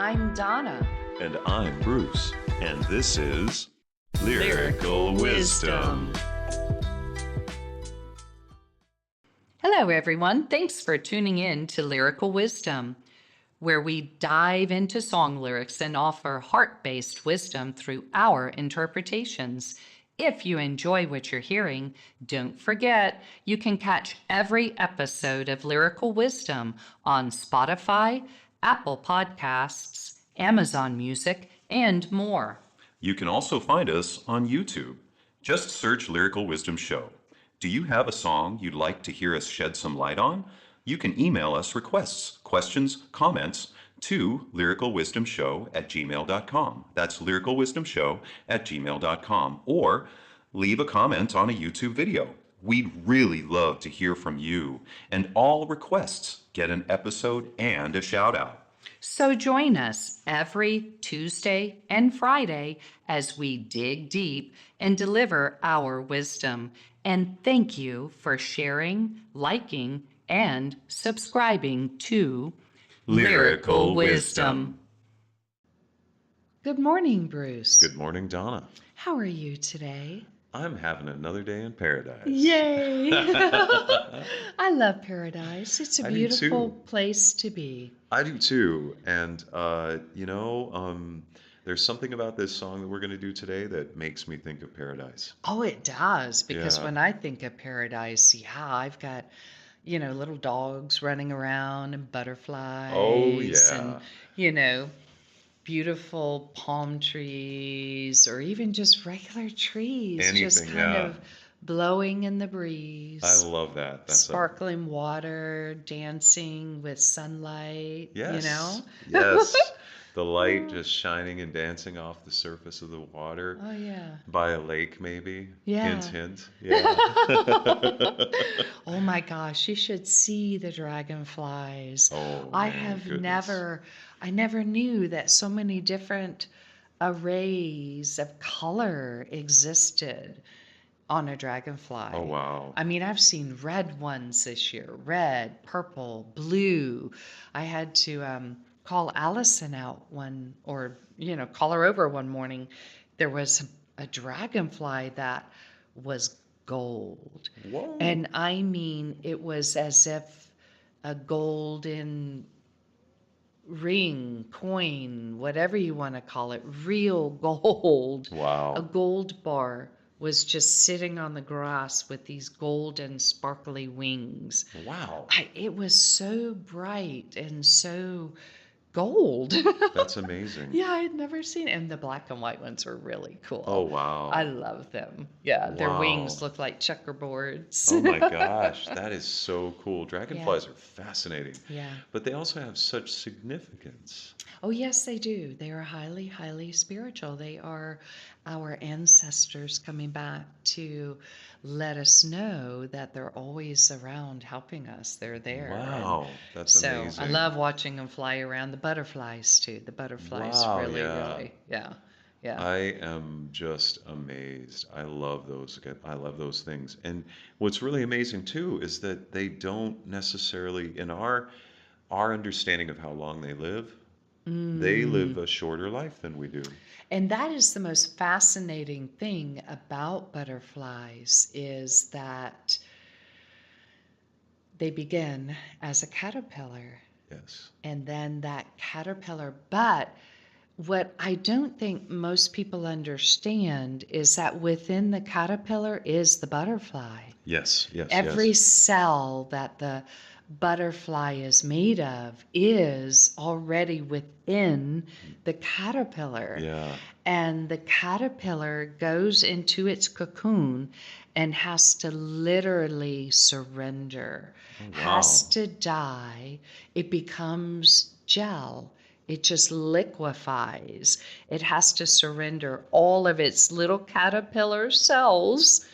I'm Donna. And I'm Bruce, and this is Lyrical Wisdom. Hello, everyone. Thanks for tuning in to Lyrical Wisdom, where we dive into song lyrics and offer heart-based wisdom through our interpretations. If you enjoy what you're hearing, don't forget you can catch every episode of Lyrical Wisdom on Spotify, Apple Podcasts, Amazon Music, and more. You can also find us on YouTube. Just search Lyrical Wisdom Show. Do you have a song you'd like to hear us shed some light on? You can email us requests, questions, comments to lyricalwisdomshow@gmail.com. That's lyricalwisdomshow@gmail.com. Or leave a comment on a YouTube video. We'd really love to hear from you. And all requests get an episode and a shout out. So join us every Tuesday and Friday as we dig deep and deliver our wisdom. And thank you for sharing, liking, and subscribing to Lyrical Wisdom. Good morning, Bruce. Good morning, Donna. How are you today? I'm having another day in paradise. Yay! I love paradise. It's a I do beautiful too. place to be. I do too. And, there's something about this song that we're going to do today that makes me think of paradise. Oh, it does. Because Yeah. when I think of paradise, I've got, little dogs running around and butterflies Oh, yeah. and, beautiful palm trees or even just regular trees, just Anything, kind yeah. of blowing in the breeze. I love that. Sparkling water, dancing with sunlight, Yes. Yes. The light just shining and dancing off the surface of the water Oh, yeah. by a lake, maybe. Yeah. Hint, hint. Yeah. Oh my gosh, you should see the dragonflies. Oh, I man, have goodness. I never knew that so many different arrays of color existed on a dragonfly. Oh, wow. I mean, I've seen red ones this year, red, purple, blue. I had to call Allison out call her over one morning. There was a dragonfly that was gold. Whoa. And I mean, it was as if a golden ring, coin, whatever you want to call it, real gold. Wow. A gold bar was just sitting on the grass with these golden sparkly wings. Wow. It was so bright and so gold. That's amazing. Yeah, I had never seen it. And the black and white ones were really cool. Oh, wow. I love them. Yeah, their Wow. wings look like checkerboards. Oh my gosh, that is so cool. Dragonflies are fascinating. Yeah. But they also have such significance. Oh, yes, they do. They are highly, highly spiritual. They are our ancestors coming back to let us know that they're always around helping us. They're there. Wow, that's So amazing. I love watching them fly around. The butterflies, too. The butterflies Wow, really, yeah. really, yeah. I am just amazed. I love those things. And what's really amazing too is that they don't necessarily, in our understanding of how long they live, they live a shorter life than we do. And that is the most fascinating thing about butterflies is that they begin as a caterpillar. Yes. And then that caterpillar, but what I don't think most people understand is that within the caterpillar is the butterfly. Yes, yes, Every yes. cell that the butterfly is made of is already within the caterpillar. Yeah. And the caterpillar goes into its cocoon and has to literally surrender, Oh, has wow. to die. It becomes gel. It just liquefies. It has to surrender all of its little caterpillar cells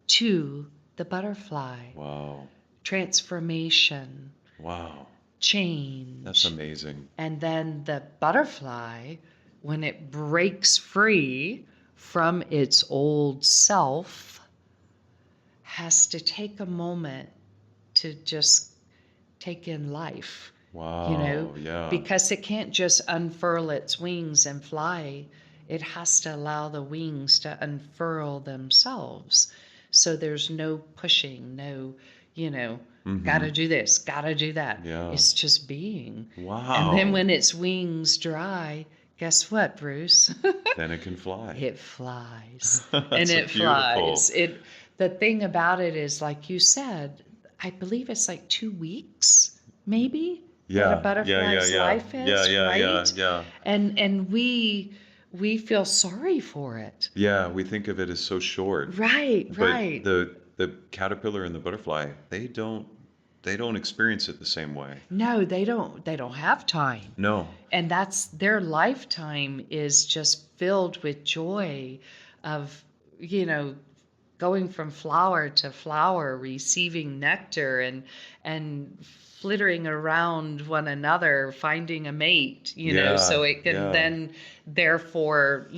to the butterfly. Wow. Transformation, Wow. change. That's amazing. And then the butterfly, when it breaks free from its old self, has to take a moment to just take in life you know, Wow. Yeah. because it can't just unfurl its wings and fly. It has to allow the wings to unfurl themselves. So there's no pushing, no, you know, Mm-hmm. gotta do this, gotta do that. Yeah. It's just being. And then Wow. when its wings dry, guess what, Bruce? Then it can fly. It flies. And That's a it flies. beautiful. The thing about it is, like you said, I believe it's like 2 weeks, maybe, that a Yeah. Yeah. Yeah. butterfly's Yeah. life Yeah. is, Yeah. Yeah. right? Yeah. And we feel sorry for it. Yeah. We think of it as so short, Right, but right. the caterpillar and the butterfly, they don't experience it the same way. No, they don't have time. No. And that's their lifetime is just filled with joy of, you know, going from flower to flower, receiving nectar and flittering around one another, finding a mate, Yeah. so it can Yeah. then therefore,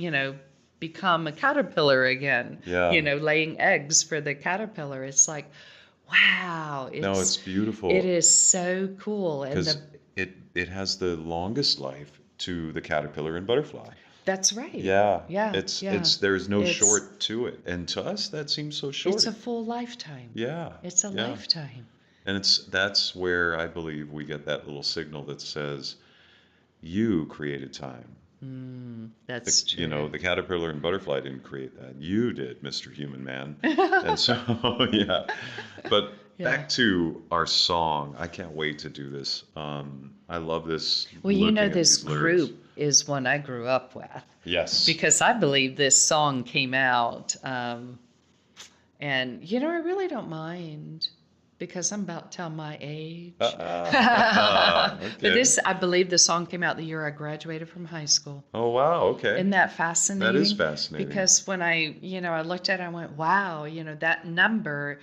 become a caterpillar again, Yeah. laying eggs for the caterpillar. It's like, wow, No, it's it beautiful is so cool. And because it has the longest life to the caterpillar and butterfly. that's right. Yeah. Yeah, yeah. It's there's no It's short to it. And to us that seems so it's short. a full lifetime. Yeah. It's a Yeah. lifetime. And that's where I believe we get that little signal that says you created time. That's true. The caterpillar and butterfly didn't create that. You did, Mr. Human Man. And so, yeah. But Yeah. back to our song. I can't wait to do this. I love this Well, looking at this these lyrics. group is one I grew up with Yes. because I believe this song came out. And, I really don't mind because I'm about to tell my age. But Okay. I believe the song came out the year I graduated from high school. Oh, wow. Okay. Isn't that fascinating? That is fascinating. Because when I looked at it, I went, wow, that number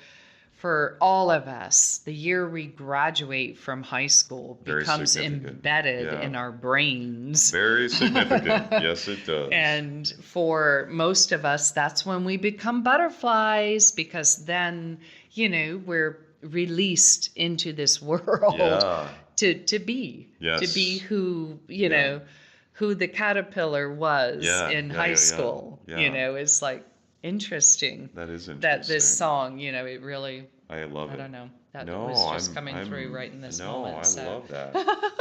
for all of us, the year we graduate from high school Very becomes significant. embedded Yeah. in our brains. Very significant. Yes, it does. And for most of us, that's when we become butterflies because then, we're released into this world Yeah. to be Yes. who, Yeah. who the caterpillar was Yeah, in yeah, high yeah, yeah. school. Yeah. It's like interesting That is interesting. that this song, it really, I love I it. don't know, that No, was just I'm coming through right in this no, moment. I So love that.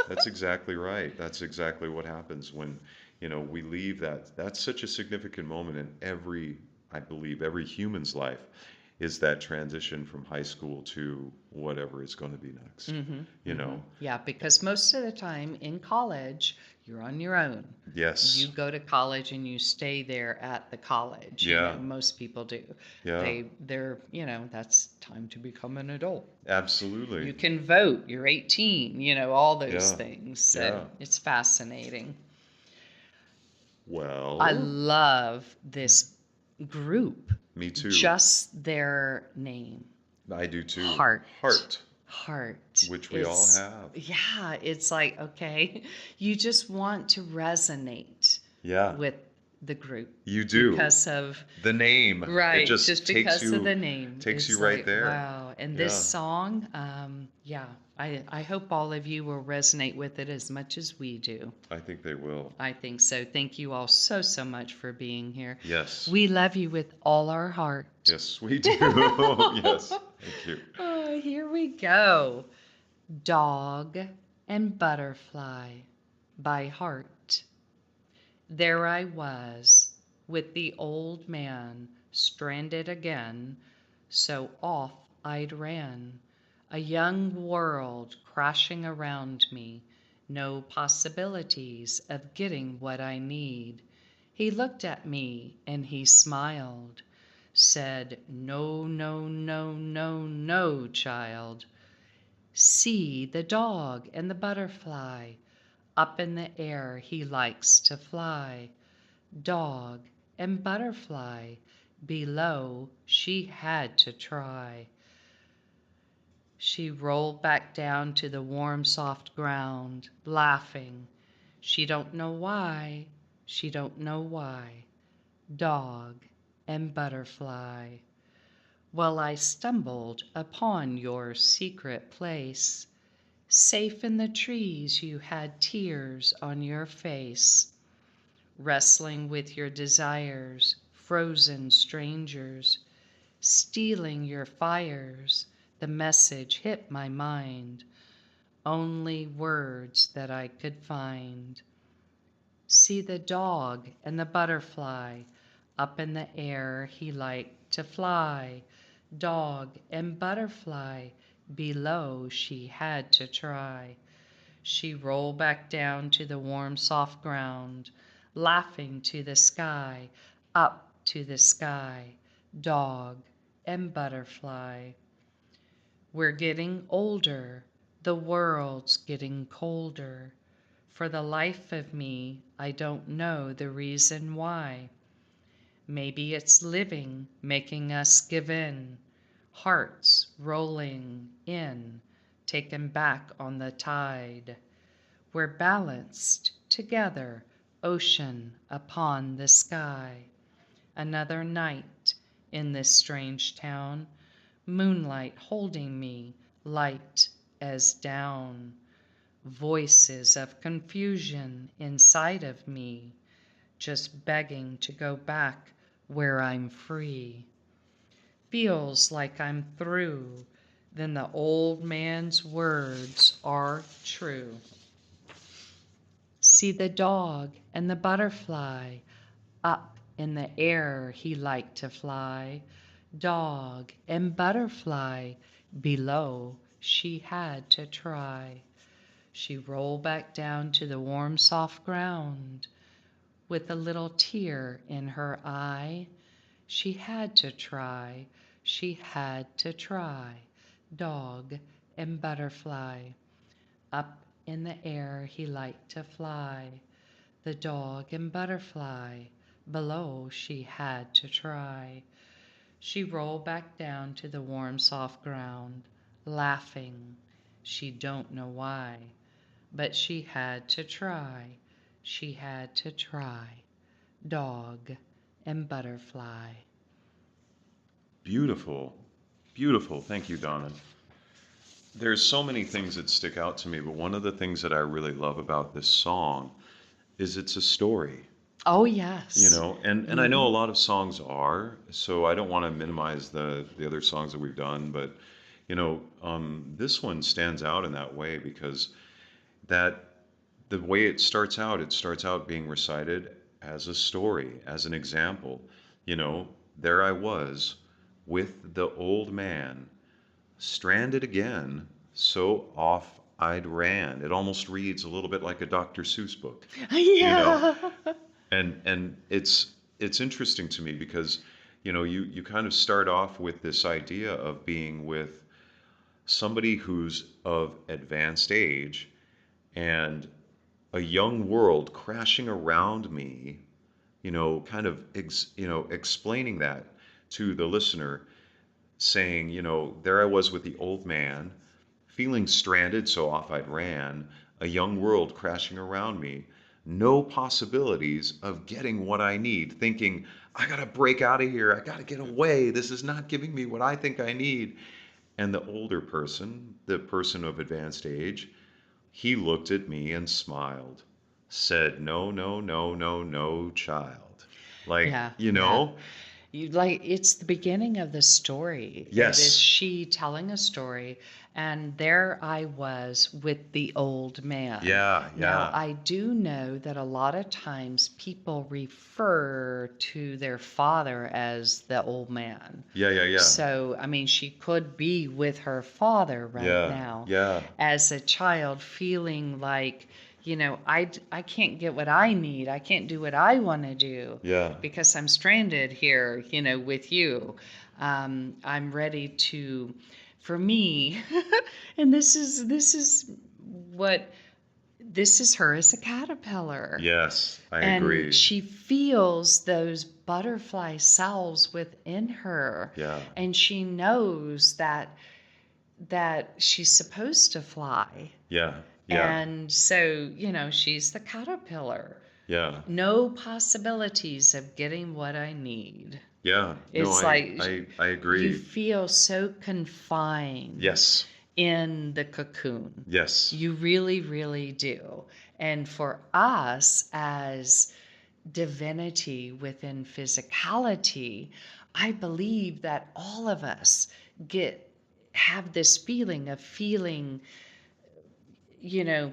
That's exactly right. That's exactly what happens when, we leave that. That's such a significant moment in I believe, every human's life is that transition from high school to whatever is going to be next. You know? yeah, because most of the time in college, you're on your own. Yes. You go to college and you stay there at the college. Yeah. Most people do. Yeah. They're, that's time to become an adult. Absolutely. You can vote. You're 18. All those Yeah. things. So Yeah. it's fascinating. Well, I love this group. me too. Just their name. I do too. Heart. Heart, Heart. which we all have. Yeah, it's like, okay, you just want to resonate Yeah. with the group. You do. Because of, The name. right, It just just takes because you, of the name. takes It's you right like, there. wow. And this Yeah. song, yeah, I hope all of you will resonate with it as much as we do. I think they will. I think so. Thank you all so, so much for being here. Yes. We love you with all our heart. Yes, we do. Yes. Thank you. Oh, here we go. Dog and Butterfly by Heart. There I was, with the old man, stranded again, so off I'd ran. A young world crashing around me, no possibilities of getting what I need. He looked at me and he smiled, said, no, no, no, no, no, child. See the dog and the butterfly. Up in the air he likes to fly. Dog and butterfly. Below she had to try. She rolled back down to the warm, soft ground, laughing. She don't know why. She don't know why. Dog and butterfly. Well, I stumbled upon your secret place. Safe in the trees, you had tears on your face, wrestling with your desires, frozen strangers, stealing your fires. The message hit my mind, only words that I could find. See the dog and the butterfly, up in the air he liked to fly. Dog and butterfly, below she had to try. She rolled back down to the warm soft ground, laughing to the sky, up to the sky. Dog and butterfly. We're getting older, the world's getting colder. For the life of me, I don't know the reason why. Maybe it's living, making us give in. Hearts rolling in, taken back on the tide. We're balanced together, ocean upon the sky. Another night in this strange town, moonlight holding me, light as down. Voices of confusion inside of me, just begging to go back where I'm free. Feels like I'm through, then the old man's words are true. See the dog and the butterfly, up in the air he liked to fly. Dog and butterfly, below she had to try. She rolled back down to the warm, soft ground with a little tear in her eye. She had to try, she had to try. Dog and butterfly, up in the air he liked to fly. The dog and butterfly, below she had to try. She rolled back down to the warm, soft ground, laughing, she don't know why. But she had to try, she had to try. Dog and butterfly. Beautiful. Beautiful. Thank you, Donna. There's so many things that stick out to me, but one of the things that I really love about this song is it's a story. Oh, yes. And I know a lot of songs are, so I don't want to minimize the other songs that we've done, but this one stands out in that way because that the way it starts out being recited as a story, as an example. There I was with the old man, stranded again, so off I'd ran. It almost reads a little bit like a Dr. Seuss book, you know. Yeah. And it's interesting to me because you kind of start off with this idea of being with somebody who's of advanced age and a young world crashing around me, kind of explaining that to the listener, saying, there I was with the old man, feeling stranded, so off I'd ran, a young world crashing around me, no possibilities of getting what I need, thinking, I gotta break out of here, I gotta get away, this is not giving me what I think I need. And the older person, the person of advanced age, he looked at me and smiled, said, no, no, no, no, no, child. Like, Yeah, yeah. It's the beginning of the story. It is Yes. she telling a story, and there I was with the old man. Yeah, Now, yeah. I do know that a lot of times people refer to their father as the old man. Yeah, yeah, yeah. So, I mean, she could be with her father right Yeah, now yeah, as a child, feeling like, I can't get what I need. I can't do what I want to do yeah. because I'm stranded here, with you. I'm ready to, for me, and what, this is her as a caterpillar. Yes, I And agree. she feels those butterfly cells within her. Yeah, And she knows that she's supposed to fly. yeah, yeah, And so, she's the caterpillar. yeah, No possibilities of getting what I need. yeah. No, It's I, like I, I you agree. feel so confined Yes, in the cocoon. Yes. You really, really do. And for us as divinity within physicality, I believe that all of us have this feeling of feeling, you know,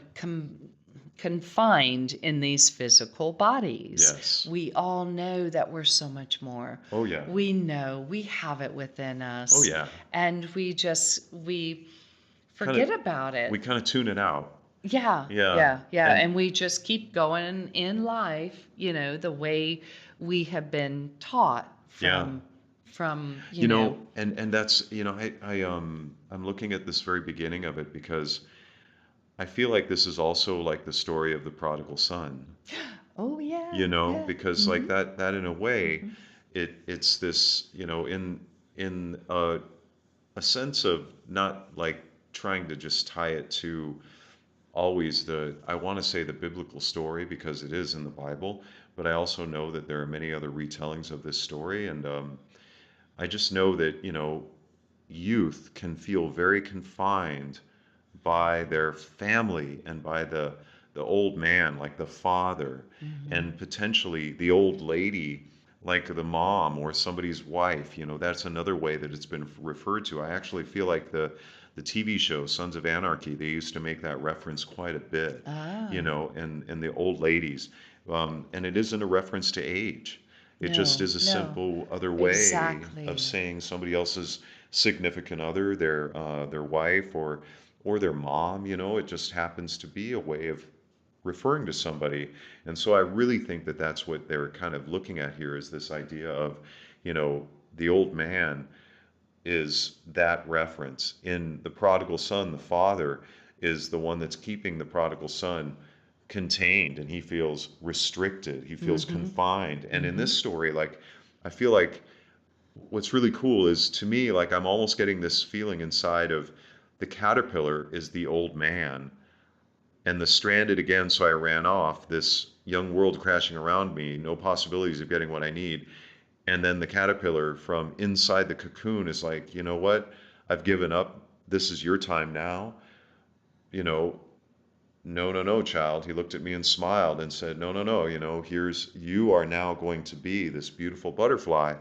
confined in these physical bodies. Yes. We all know that we're so much more. Oh, yeah. We know we have it within us. Oh, yeah. And we Kind of, forget about it. we kind of tune it out. Yeah, Yeah. yeah, yeah. And And we just keep going in life, you know, the way we have been taught yeah. from, You know, and that's, you know, I'm looking at this very beginning of it because I feel like this is also like the story of the prodigal son, oh yeah, you know, yeah. because like Hmm. that in a way, Hmm. it's this, you know, in a sense of not like trying to just tie it to always I want to say the biblical story because it is in the Bible, but I also know that there are many other retellings of this story, and I just know that, you know, youth can feel very confined by their family and by the old man, like the father, Hmm. and potentially the old lady, like the mom or somebody's wife. You know, that's another way that it's been referred to. I actually feel like the TV show Sons of Anarchy, they used to make that reference quite a bit, you Ah, know, and the old ladies. And it isn't a reference to age. It just no, is a no, simple other way of exactly. saying somebody else's significant other, their wife or their mom. You know, it just happens to be a way of referring to somebody. And so I really think that that's what they're kind of looking at here is this idea of, you know, the old man is that reference. In the prodigal son, the father is the one that's keeping the prodigal son contained and he feels restricted, he feels Hmm. confined. And in Hmm. this story, like, I feel like what's really cool is to me, like, I'm almost getting this feeling inside of the caterpillar is the old man and the stranded again, so I ran off, this young world crashing around me, no possibilities of getting what I need. And then the caterpillar from inside the cocoon is like, you know what? I've given up. This is your time now. You know, no, no, no, child. He looked at me and smiled and said, no, no, no. You know, you are now going to be this beautiful butterfly.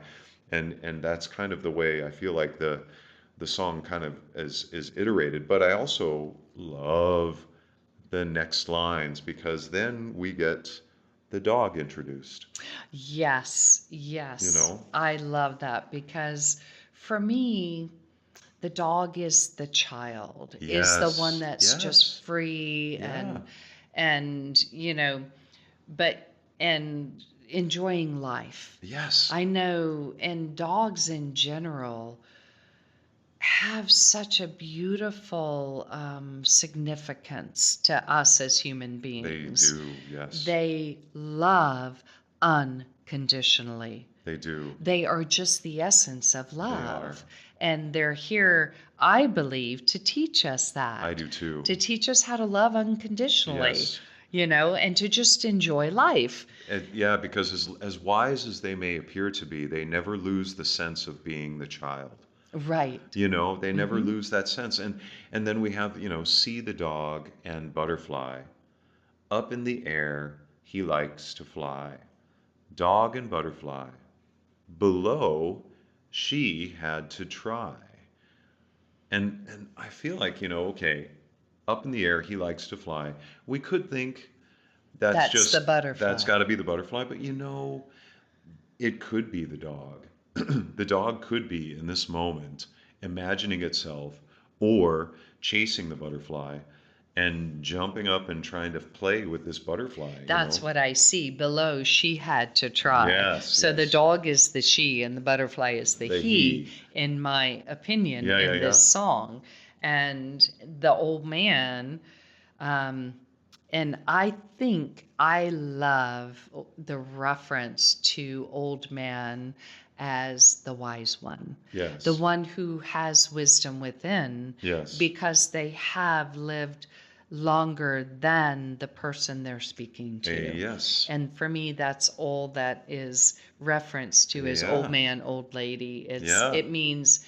And that's kind of the way I feel like the song kind of is iterated. But I also love the next lines because then we get the dog introduced, Yes, you yes. know? I love that because for me, the dog is the child, is the one Yes, that's just yes, free yeah, and you know, but and enjoying life. yes, I know, and dogs in general have such a beautiful significance to us as human they beings. do, yes, They love unconditionally. they do, They are just the essence of they are. love. And they're here, I believe, to teach us I that, do too. to teach us how to love unconditionally, Yes. you know, and to just enjoy life. And yeah, because as wise as they may appear to be, they never lose the sense of being the child. Right. You know, they never Hmm. lose that sense. And then we have, you know, see the dog and butterfly. Up in the air, he likes to fly. Dog and butterfly. Below, she had to try. And I feel like, you know, okay, up in the air, he likes to fly. We could think That's the that's butterfly. got to be the butterfly, but you know, it could be the dog. The dog could be in this moment imagining itself or chasing the butterfly and jumping up and trying to play with this butterfly, you That's know? what I see. Below, she had to try. Yes, So the yes. dog is the she and the butterfly is the The he, he. in my opinion, Yeah, yeah, in yeah. this song. And the old man, um, and I think I love the reference to old man as the wise one, the Yes. one who has wisdom within, Yes. because they have lived longer than the person they're speaking to. Yes. And for me, that's all that is referenced to is old Yeah. man, old lady. Yeah. It means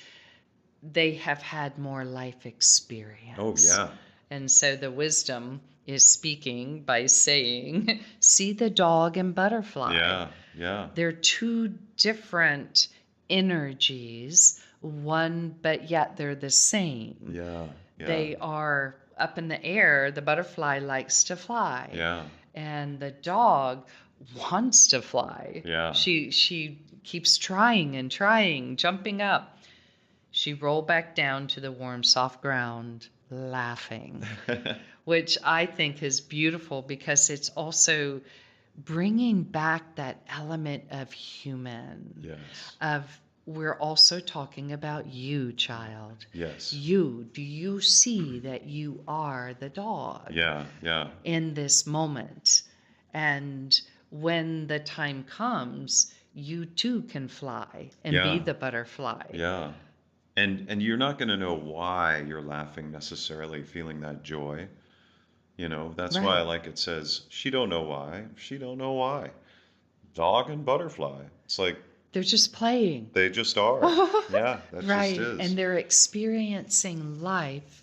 they have had more life Oh, experience. yeah. And so the wisdom is speaking by saying, see the dog and butterfly. Yeah. Yeah. They're two different energies, one, but yet they're the same. Yeah. Yeah. They are up in the air. The butterfly likes to fly, Yeah. and the dog wants to fly. Yeah. She keeps trying and trying, jumping up. She rolled back down to the warm, soft ground, laughing, which I think is beautiful because it's also bringing back that element of human, Yes. of we're also talking about you, child. Yes. You, do you see that you are the dog Yeah. Yeah. in this moment? And when the time comes, you too can fly and be Yeah. the butterfly. Yeah. And you're not going to know why you're laughing necessarily, feeling that joy. That's why I Right. like it says, she don't know why. She don't know why. Dog and butterfly. It's like They're just playing. they just are. Yeah, that just Right. is. And they're experiencing life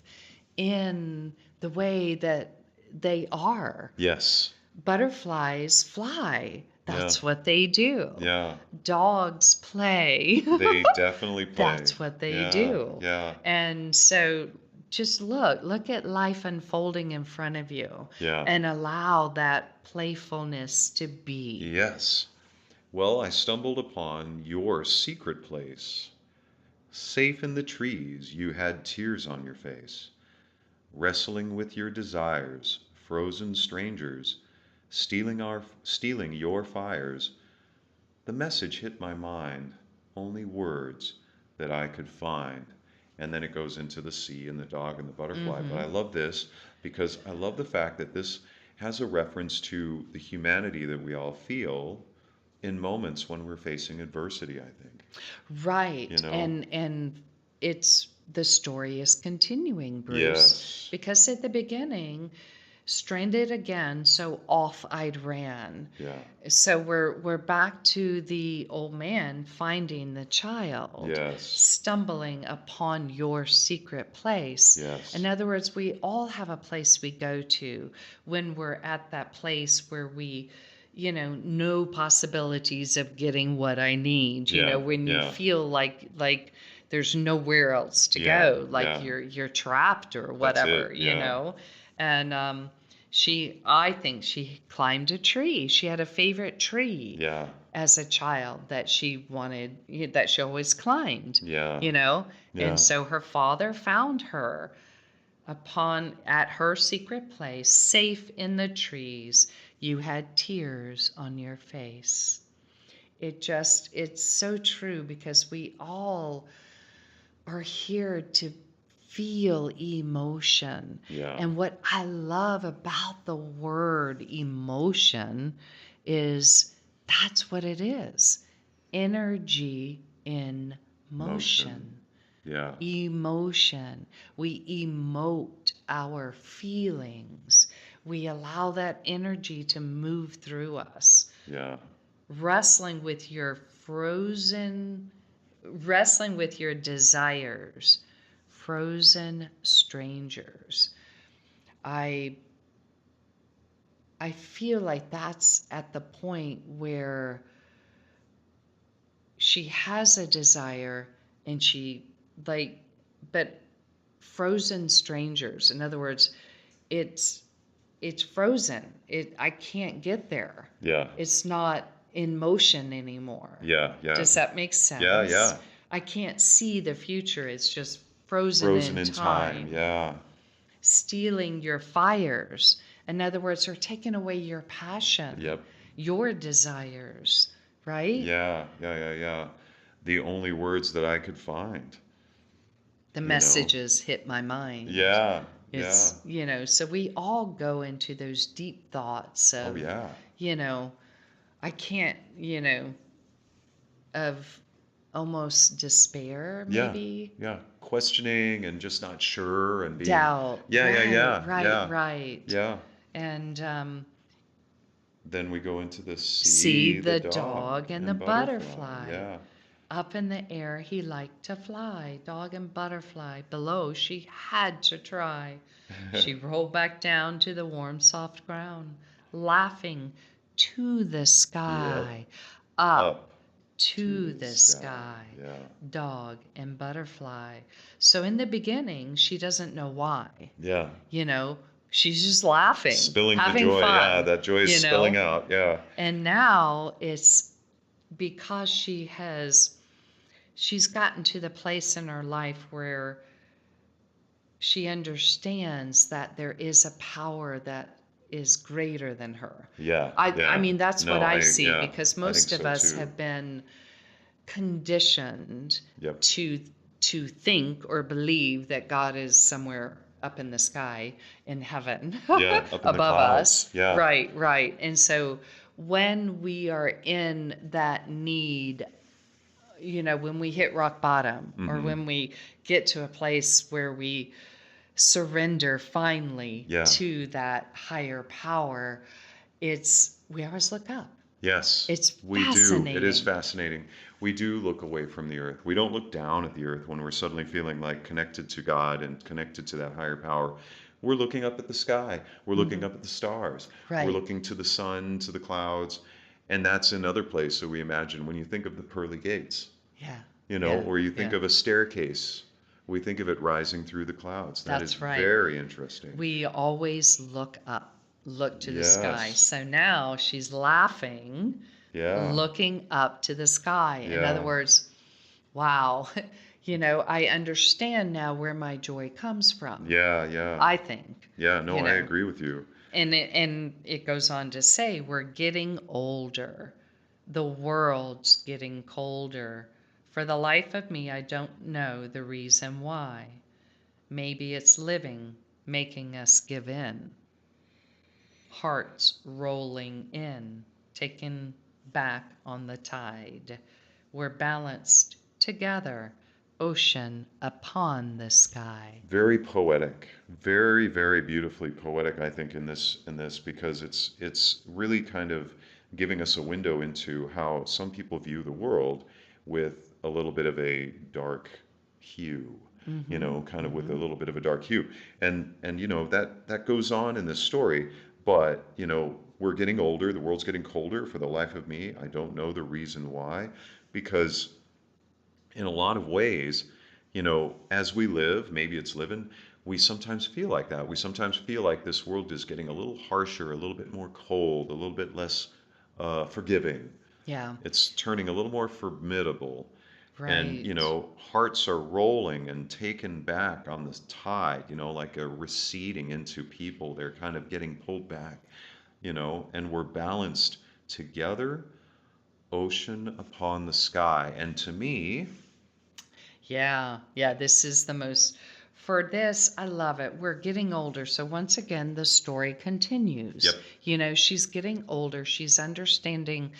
in the way that they are. Yes. Butterflies fly. Yeah. That's what they do. Yeah. Dogs play. They definitely play. That's what they Yeah. do. Yeah. And so just look at life unfolding in front of you Yeah. and allow that playfulness to be. Yes. Well, I stumbled upon your secret place. Safe in the trees, you had tears on your face, wrestling with your desires, frozen strangers, stealing your fires. The message hit my mind, only words that I could find. And then it goes into the sea and the dog and the butterfly. But I Hmm. love this because I love the fact that this has a reference to the humanity that we all feel in moments when we're facing adversity, I think. You Right. know? And it's the story is continuing, Bruce, Yes. because at the beginning, stranded again, so off I'd ran. Yeah. So we're back to the old man finding the child, Yes. stumbling upon your secret place. In Yes. other words, we all have a place we go to when we're at that place where we, no possibilities of getting what I need, Yeah. when you Yeah. feel like there's nowhere else to Yeah. go, like Yeah. you're trapped or That's it. whatever. And I think she climbed a tree. She had a favorite tree Yeah. as a child that she wanted, that she always climbed, Yeah. you know? And Yeah. so her father found her at her secret place, safe in the trees. You had tears on your face. It's so true because we all are here to feel emotion. Yeah. And what I love about the word emotion is that's what it is, energy in Motion. motion. Yeah. Emotion. We emote our feelings. We allow that energy to move through us. Yeah. Wrestling with your frozen Wrestling with your desires, frozen strangers. I I feel like that's at the point where she has a desire and she like but frozen strangers. In other words, it's it's frozen. I can't get there. Yeah. It's not in motion anymore. Yeah. Yeah. Does that make Yeah. sense? Yeah. I can't see the future. It's just frozen Frozen in in time. time. Yeah. Stealing your fires. In other words, they're taking away your passion, Yep. your desires, right? Yeah. Yeah. Yeah. Yeah. The only words that I could find, The you know? messages hit my mind. Yeah. Yeah. So we all go into those deep thoughts Oh, of, yeah. I can't, of almost despair, Yeah. maybe. Yeah. Questioning and just not sure and being, Doubt. yeah. Yeah. Right, Yeah. right, Yeah. right. Yeah. And Then we go into the see sea, the the dog, dog and the and butterfly. butterfly. Yeah. Up in the air he liked to fly, dog and butterfly. Below she had to try. She rolled back down to the warm, soft ground, laughing to the Yep. sky, up Up to to the the sky. sky, Yeah. dog and butterfly. So in the beginning, she doesn't know why. Yeah. You know, she's just laughing, Spilling the having joy. Yeah, fun, that joy is you spilling know. out. Yeah. And now it's because she's gotten to the place in her life where she understands that there is a power that is greater than her. Yeah. I Yeah. mean, that's what No, I see, yeah, because I think most of so us too. have been conditioned Yep. to think or believe that God is somewhere up in the sky in heaven Yeah. Up in the above clouds. us. Yeah. Right, right. And so when we are in that need, when we hit rock bottom, or Mm-hmm. when we get to a place where we surrender finally Yeah. to that higher power, we always look up. Yes, It's we do. It is fascinating. fascinating. We do look away from the earth. We don't look down at the earth when we're suddenly feeling like connected to God and connected to that higher power. We're looking up at the sky. We're looking Hmm. up at the stars. We're Right. looking to the sun, to the clouds. And that's another place. So we imagine when you think of the pearly gates, Yeah. Yeah. or you think Yeah. of a staircase, we think of it rising through the clouds. That is That's right. very interesting. We always look up, look to the sky. Yes. So now she's laughing, Yeah. looking up to the sky. In other Yeah. words, wow, I understand now where my joy comes from, Yeah. Yeah. I think, Yeah. No, you I know. agree with you. And it goes on to say, we're getting older. The world's getting colder. For the life of me, I don't know the reason why. Maybe it's living, making us give in. Hearts rolling in, taken back on the tide. We're balanced together, ocean upon the sky. Very poetic, very, very beautifully poetic, I think, in this because it's really kind of giving us a window into how some people view the world with a little bit of a dark hue, Mm-hmm. kind of with a Mm-hmm. little bit of a dark hue. And that goes on in this story, but we're getting older, the world's getting colder. For the life of me, I don't know the reason why, because in a lot of ways, as we live, maybe it's living, we sometimes feel like that. We sometimes feel like this world is getting a little harsher, a little bit more cold, a little bit less forgiving. Yeah, It's turning a little more formidable. And, right. hearts are rolling and taken back on this tide, like a receding into people. They're kind of getting pulled back, and we're balanced together, ocean upon the sky. And to me, Yeah, yeah, this is the most, for this, I love it. We're getting older. So once again, the story continues. yep, She's getting older. She's understanding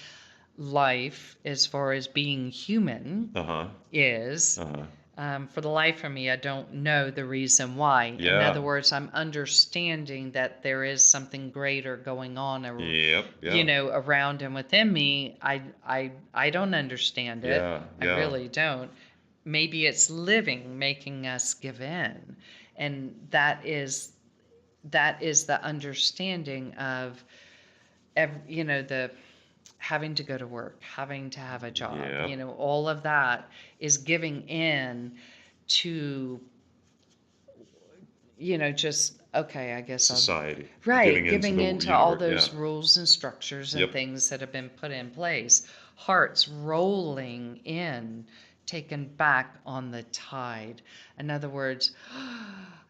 life as far as being human uh-huh, is. uh-huh. For the life of me, I don't know the reason why. In Yeah. other words, I'm understanding that there is something greater going on, Yep. Yeah. around and within me. I don't understand it. Yeah. I Yeah. really don't. Maybe it's living, making us give in, and that is the understanding of, the having to go to work, having to have a job, Yeah. all of that is giving in to, just, okay, I guess I'll, Society. right, Giving into giving the into all universe. Yeah. those rules and structures and Yep. things that have been put in place. Hearts rolling in, taken back on the tide. In other words,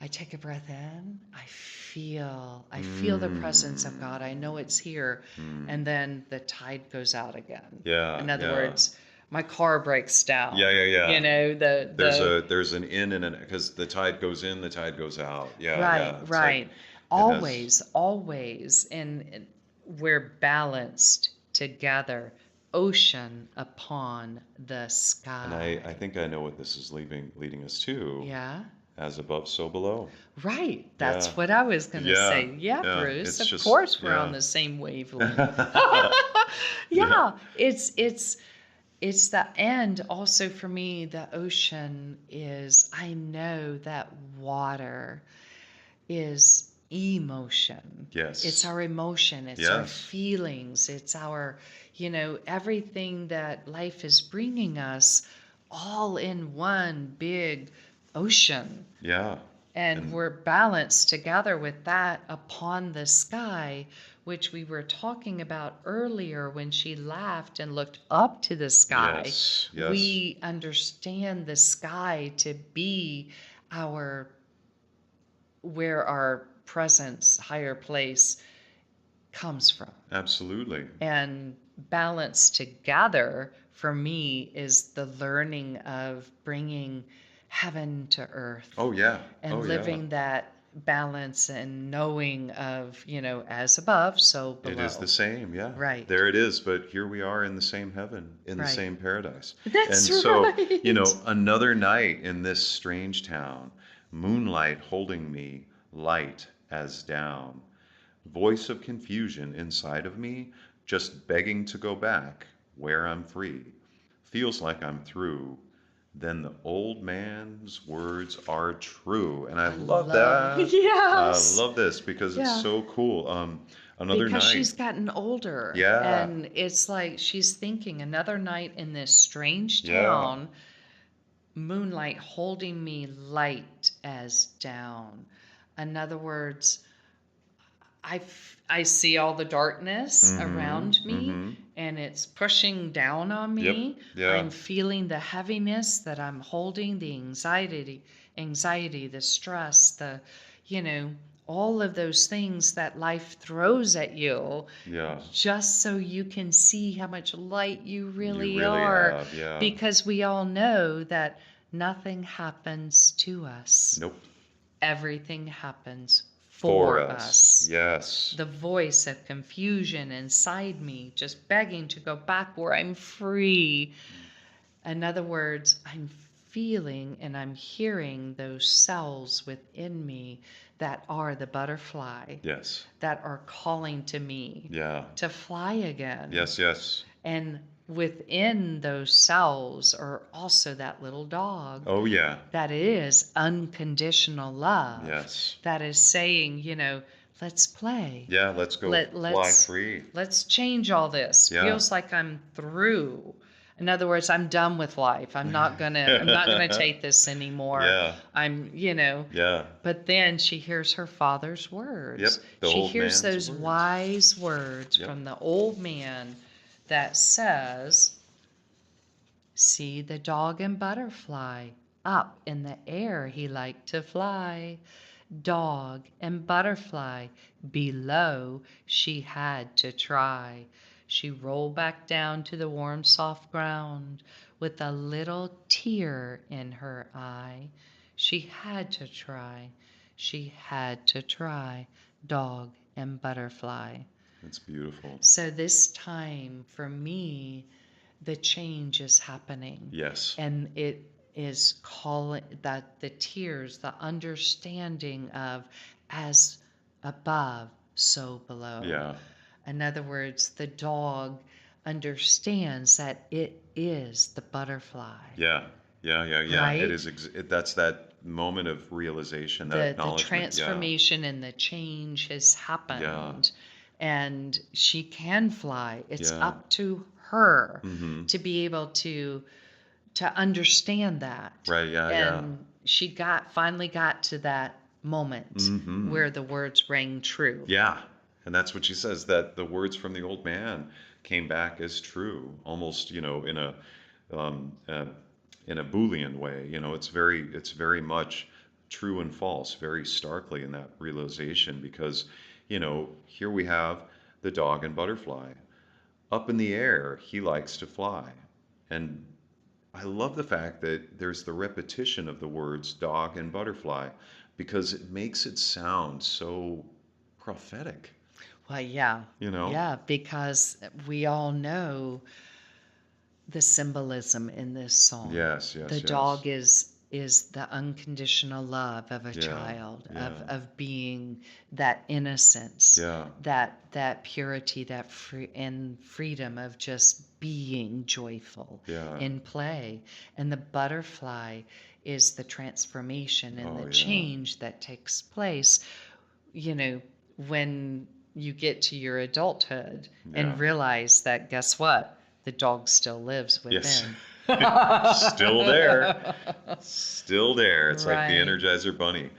I take a breath in, I feel the presence of God. I know it's here. Mm. And then the tide goes out again. Yeah. In other Yeah. words, my car breaks down. Yeah. Yeah. Yeah. There's an in and an, because the tide goes in, the tide goes out. Yeah. right, Yeah. It's like right. it has. Always. And we're balanced together, ocean upon the And I sky. think I know what this is leading us to. Yeah. As above, so below. Right. Yeah. That's what I was going to Yeah. say. Yeah, Yeah. Bruce. It's Of just course we're on yeah. the same wavelength. Yeah. Yeah. It's it's the and also for me, the ocean is, I know that water is emotion. It's Yes. our emotion, it's our Yes. feelings, it's our, everything that life is bringing us all in one big ocean. Yeah. And And we're balanced together with that upon the sky, which we were talking about earlier when she laughed and looked up to the sky. yes. Yes. We understand the sky to be our where our presence, higher place comes from. Absolutely. And balance together for me is the learning of bringing heaven to earth Oh yeah. and Oh yeah. living that balance and knowing of, as above, so It is the below. same, yeah. Right, There it is, but here we are in the same heaven, in the right. same paradise. That's And so, right. another night in this strange town, moonlight holding me, light as down, voice of confusion inside of me, just begging to go back where I'm free. Feels like I'm through. Then the old man's words are true. And I I love love, that. I yes. love this because it's Yeah. so cool. Another Because night. she's gotten older Yeah. and it's like she's thinking another night in this strange Yeah. town, moonlight holding me light as down. In other words, I see all the darkness Mm-hmm. around me Mm-hmm. and it's pushing down on Yep. me. Yeah. I'm feeling the heaviness that I'm holding, the anxiety, the stress, you know, all of those things that life throws at you Yeah. just so you can see how much light you You really really are, have. Yeah. because we all know that nothing happens to us. Nope. Everything happens For for us. us. Yes. The voice of confusion inside me just begging to go back where I'm free. In other words, I'm feeling and I'm hearing those cells within me that are the butterfly Yes. that are calling to me Yeah. to fly again. Yes. Yes. And within those cells are also that little dog Oh yeah. that is unconditional love, Yes. that is saying, let's play. Yeah. Let's go Let fly let's free. let's change all this. Yeah. Feels like I'm through. In other words, I'm done with life. I'm not gonna take this anymore. Yeah. I'm. Yeah. But then she hears her father's Yep. words. The She old hears man's those words. wise words Yep. from the old man that says, see the dog and butterfly. Up in the air he liked to fly. Dog and butterfly. Below she had to try. She rolled back down to the warm, soft ground with a little tear in her eye. She had to try. She had to try. Dog and butterfly. It's beautiful. So this time for me, the change is happening. Yes. And it is calling that the tears, the understanding of as above, so below. Yeah. In other words, the dog understands that it is the butterfly, Yeah. Yeah. Yeah. Yeah. It right? is. That's that moment of realization, that The acknowledgement. Yeah. transformation and the change has Yeah. happened and she can fly. It's Yeah. up to her Mm-hmm. to be able to understand that. Right. Yeah. Yeah. And she finally got to that moment Mm-hmm. where the words rang true. Yeah. And that's what she says, that the words from the old man came back as true, almost, um, uh, in a Boolean way. It's very much true and false, very starkly in that realization, because, here we have the dog and butterfly. Up in the air, he likes to fly. And I love the fact that there's the repetition of the words dog and butterfly because it makes it sound so prophetic, Well, yeah. you know? Yeah, because we all know the symbolism in this song. Yes, The yes, yes. dog is is the unconditional love of a Yeah. child, Yeah. of being that innocence, Yeah. that purity, that free and freedom of just being joyful Yeah. in play. And the butterfly is the transformation and the Oh yeah. change that takes place, you know, when you get to your adulthood Yeah. and realize that, guess what? The dog still lives Yes. within. Still there. Still there. It's like the Right. Energizer Bunny.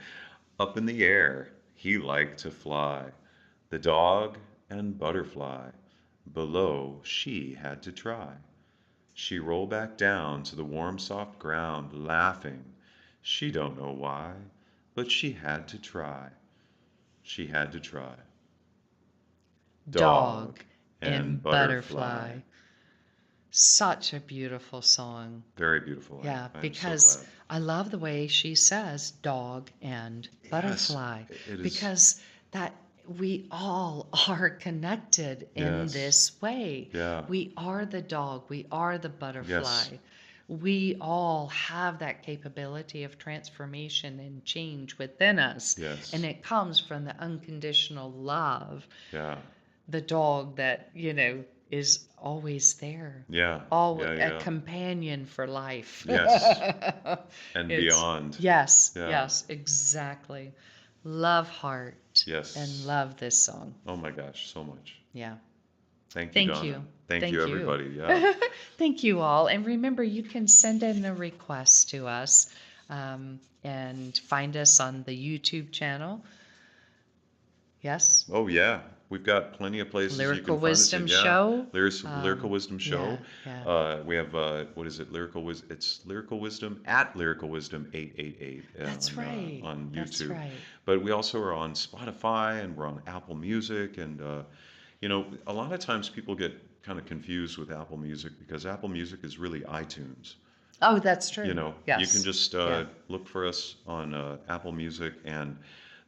Up in the air, he liked to fly. The dog and butterfly. Below, she had to try. She rolled back down to the warm, soft ground, laughing. She don't know why, but she had to try. She had to try. Dog Dog and and butterfly. butterfly. Such a beautiful song. Very beautiful. Yeah, I'm so because glad. I love the way she says dog and Yes, butterfly, it is. because that we all are connected in Yes. this way. Yeah. We are the dog, we are the Yes. butterfly. We all have that capability of transformation and change within us, and Yes. it comes from the unconditional love, Yeah. the dog that, is always there, Yeah. all Yeah. a Yeah. companion for life. Yes. And It's beyond. yes, Yeah. yes, exactly. Love heart and Yes. love this song. Oh my gosh, so much. Yeah. Thank you, Thank Donna. you. Thank you, Thank you. everybody. Yeah. Thank you all. And remember, you can send in a request to us, and find us on the YouTube channel. Yes. Oh yeah, we've got plenty of places you can Lyrical find us in. Wisdom Yeah, Show. Lyrical Wisdom Yeah, Show. yeah. We have what is it? It's Lyrical Wisdom at Lyrical Wisdom 888 That's right. on That's YouTube. right. But we also are on Spotify and we're on Apple Music and a lot of times people get kind of confused with Apple Music because Apple Music is really iTunes. Oh, that's true. You can Yes. just Yeah. look for us on Apple Music, and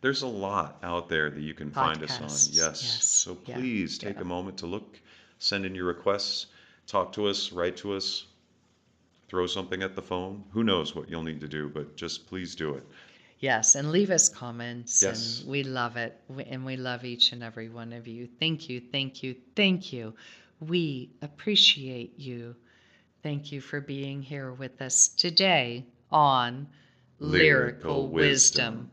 there's a lot out there that you can find us on. Podcasts. Yes. Yes. So Yeah. please take Yeah. a moment to look, send in your requests, talk to us, write to us, throw something at the phone. Who knows what you'll need to do, but just please do it. Yes. And leave us comments, and Yes. we love it. And we love each and every one of you. Thank you. Thank you. Thank you. We appreciate you. Thank you for being here with us today on Lyrical Lyrical wisdom. Wisdom.